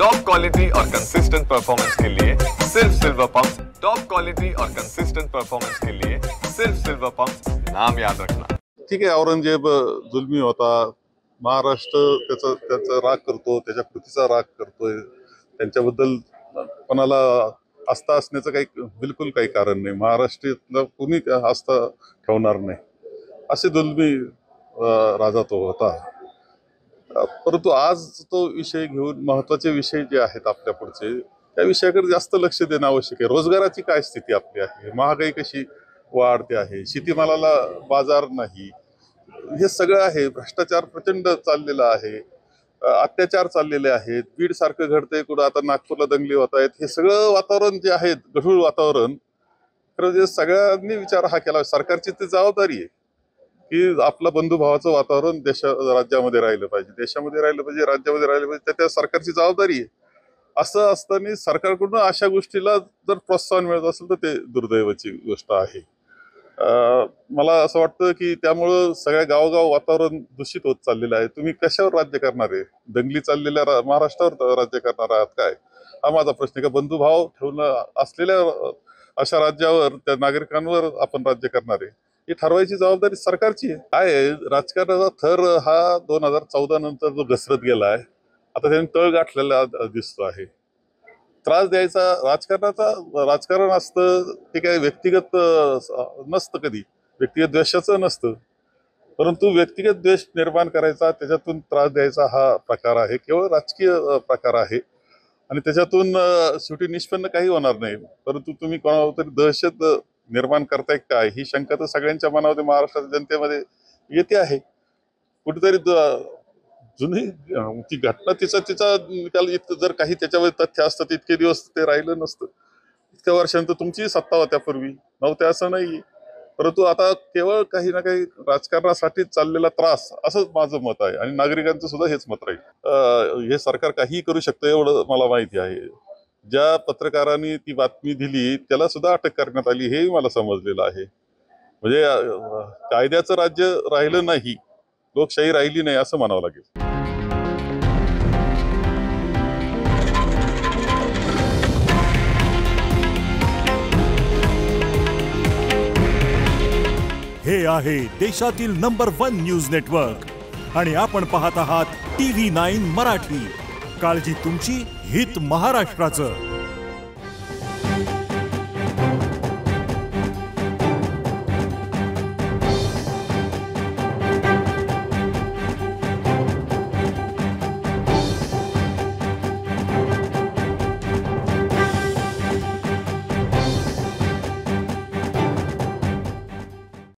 Top quality और consistent performance के लिए सिर्फ सिल्वर पंप्स। टॉप क्वालिटी और कंसिस्टेंट परफॉर्मेंस के लिए सिर्फ सिल्वर पंप्स, नाम याद रखना। ठीक आहे, औरंगजेब जुलमी होता, महाराष्ट्र त्याचा राग करतो, त्याच्या कृतीचा राग करतोय, त्यांच्याबद्दल कोणाला आस्था असण्याचं बिलकुल काही कारण नाही। महाराष्ट्रातलं कोणी आस्था ठेवणार नाही, असे जुलमी राजा तो होता। परंतु आज तो विषय घेऊन महत्वाचे विषय जे आहेत आपल्या पुढचे, त्या विषयाकडे जास्त लक्ष देणं आवश्यक आहे। रोजगाराची काय स्थिती आपली आहे, महागाई कशी वाढते आहे, शेतीमालाला बाजार नाही, हे सगळं आहे। भ्रष्टाचार प्रचंड चाललेला आहे, अत्याचार चाललेले आहेत, बीड सारखं घडतंय, कुठं आता नागपूरला दंगली होत आहेत। हे सगळं वातावरण जे आहे गढूळ वातावरण, खरं सगळ्यांनी विचार हा केला। सरकारची ती जबाबदारी आहे की आपलं बंधुभावाचं वातावरण राज्यामध्ये राहिलं पाहिजे, देशामध्ये राहिलं पाहिजे, राज्यामध्ये राहिलं पाहिजे, त्या सरकारची जबाबदारी आहे। असं असताना सरकारकडून अशा गोष्टीला जर प्रोत्साहन मिळत असेल तर ते दुर्दैवाची गोष्ट आहे। मला असं वाटतं की त्यामुळं सगळ्या गावोगाव वातावरण दूषित होत चाललेलं आहे। तुम्ही कशावर राज्य करणार आहे? दंगली चाललेल्या महाराष्ट्रावर राज्य करणार आहात काय? हा माझा प्रश्न आहे। का बंधुभाव ठेवणं असलेल्या अशा राज्यावर, त्या नागरिकांवर आपण राज्य करणार आहे, ही ठरवायची जबाबदारी सरकारची आहे। काय राजकारणाचा थर हा 2014 नंतर जो घसरत गेला आहे, आता त्यांनी तळ गाठलेला दिसतो आहे। त्रास द्यायचा राजकारण असतं, ते काय व्यक्तिगत नसतं, कधी व्यक्तिगत द्वेषाचं नसतं, परंतु व्यक्तिगत द्वेष निर्माण करायचा, त्याच्यातून त्रास द्यायचा हा प्रकार आहे, केवळ राजकीय प्रकार आहे। आणि त्याच्यातून शेवटी निष्पन्न काही होणार नाही, परंतु तुम्ही कोणावर तरी दहशत निर्माण करताय काय, ही शंका तर सगळ्यांच्या मनामध्ये, महाराष्ट्राच्या जनतेमध्ये येते आहे। कुठेतरी जुनी ती घटना तिचा त्याला इतकं जर काही त्याच्यामध्ये तथ्य असतं तर इतके दिवस ते राहिलं नसतं। इतक्या वर्षांतर तुमची सत्ता होत्या, पूर्वी नव्हत्या असं नाही, परंतु आता केवळ काही ना काही राजकारणासाठी चाललेला त्रास, असंच माझं मत आहे आणि नागरिकांचं सुद्धा हेच मत राहील। हे सरकार काहीही करू शकतं एवढं मला माहिती आहे। ज्या पत्रकारांनी ती बातमी दिली त्याला सुद्धा अटक करण्यात आली, हे मला समजलेलं आहे। म्हणजे कायद्याचं राज्य राहिलं नाही, लोकशाही राहिली नाही असं म्हणावं लागेल। हे आहे देशातील नंबर 1 न्यूज नेटवर्क आणि आपण पाहत आहात TV9 मराठी। काळजी तुमची, हित महाराष्ट्राचं।